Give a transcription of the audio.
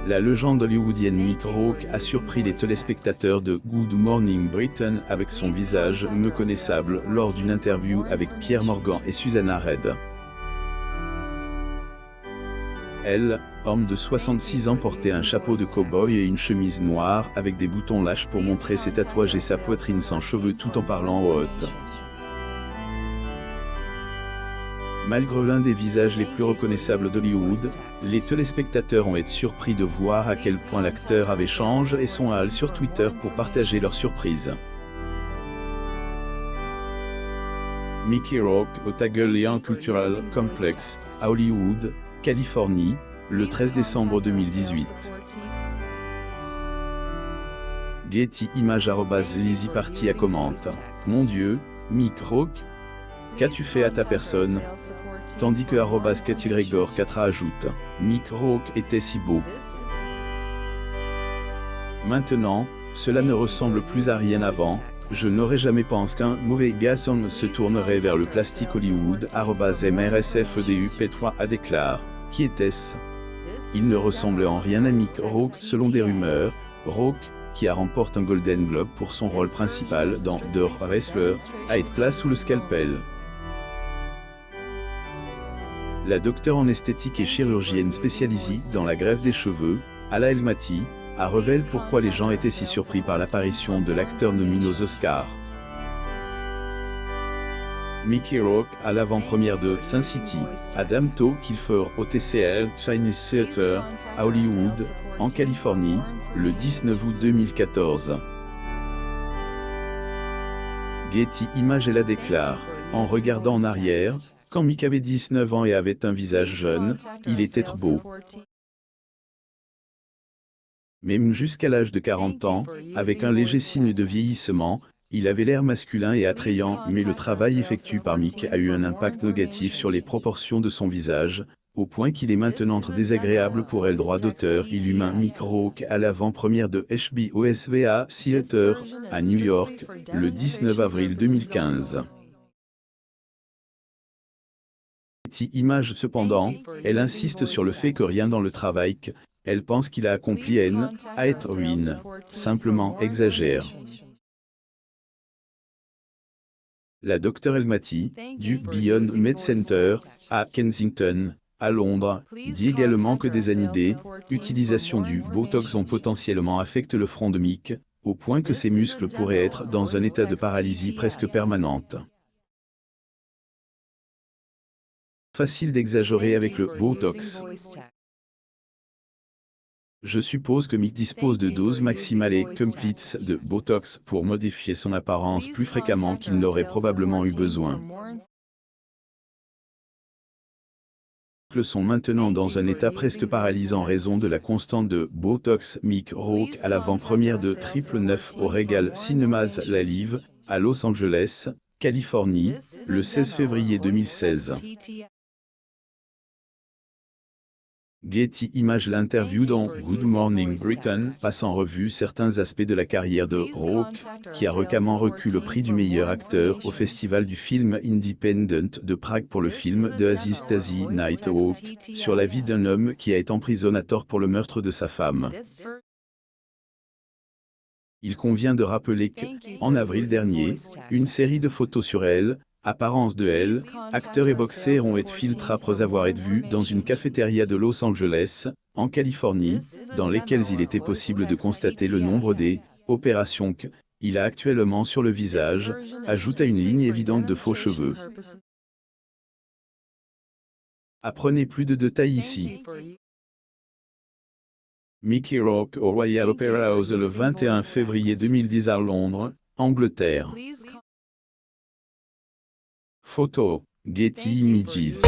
La légende hollywoodienne Mick Rourke a surpris les téléspectateurs de Good Morning Britain avec son visage méconnaissable lors d'une interview avec Pierre Morgan et Susanna Reid. Elle, homme de 66 ans, portait un chapeau de cow-boy et une chemise noire avec des boutons lâches pour montrer ses tatouages et sa poitrine sans cheveux tout en parlant haute. Malgré l'un des visages les plus reconnaissables d'Hollywood, les téléspectateurs ont été surpris de voir à quel point l'acteur avait changé et son hall sur Twitter pour partager leur surprise. Mickey Rourke au Taggart Cultural Complex, à Hollywood, Californie, le 13 décembre 2018. Getty Images @Lizzie Party a commente. Mon Dieu, Mick Rourke, qu'as-tu fait à ta personne? Tandis que @KathyGregor4 ajoute. Mick Rourke était si beau. Maintenant, cela ne ressemble plus à rien avant. Je n'aurais jamais pensé qu'un mauvais garçon se tournerait vers le plastique Hollywood. @MRSFEDUP3 a déclaré. Qui était-ce? Il ne ressemblait en rien à Mick Rourke selon des rumeurs. Rourke, qui a remporté un Golden Globe pour son rôle principal dans The Wrestler, a été placé sous le scalpel. La docteure en esthétique et chirurgienne spécialisée dans la greffe des cheveux, Ala Elmati, a révélé pourquoi les gens étaient si surpris par l'apparition de l'acteur nominé aux Oscars. Mickey Rourke à l'avant-première de Sin City, à Damto Kilfer au TCL Chinese Theatre, à Hollywood, en Californie, le 19 août 2014. Getty Images la déclare. En regardant en arrière, quand Mick avait 19 ans et avait un visage jeune, il était trop beau. Même jusqu'à l'âge de 40 ans, avec un léger signe de vieillissement, il avait l'air masculin et attrayant, mais le travail effectué par Mick a eu un impact négatif sur les proportions de son visage, au point qu'il est maintenant désagréable pour elle. Droit d'auteur. Il humain Mick Rourke à l'avant-première de HBO SVA Theater, à New York, le 19 avril 2015. Getty Images cependant, elle insiste sur le fait que rien dans le travail qu'elle pense qu'il a accompli a été ruine, simplement exagère. La docteure Elmati, du Beyond Med Center, à Kensington, à Londres, dit également que des années d'utilisation du Botox ont potentiellement affecté le front de Mick, au point que ses muscles pourraient être dans un état de paralysie presque permanente. Facile d'exagérer avec le Botox. Je suppose que Mick dispose de doses maximales et complètes de Botox pour modifier son apparence plus fréquemment qu'il n'aurait probablement eu besoin. Les sont maintenant dans un état presque paralysant en raison de la constante de Botox. Mick Rourke à l'avant-première de 999 au Regal Cinemas La Live, à Los Angeles, Californie, le 16 février 2016. Getty Images l'interview dans Good Morning Britain passe en revue certains aspects de la carrière de Rourke, qui a récemment reçu le prix du meilleur acteur au Festival du film Independent de Prague pour le film The Aziz Tazi Nighthawk, sur la vie d'un homme qui a été emprisonné à tort pour le meurtre de sa femme. Il convient de rappeler que, en avril dernier, une série de photos sur elle, apparence de elle, acteur et boxeur ont été filtrées après avoir été vus dans une cafétéria de Los Angeles, en Californie, dans lesquelles il était possible de constater le nombre des opérations qu'il a actuellement sur le visage, ajoute à une ligne évidente de faux cheveux. Apprenez plus de détails ici. Mickey Rourke au Royal Opera House le 21 février 2010 à Londres, Angleterre. Photo, Getty Images.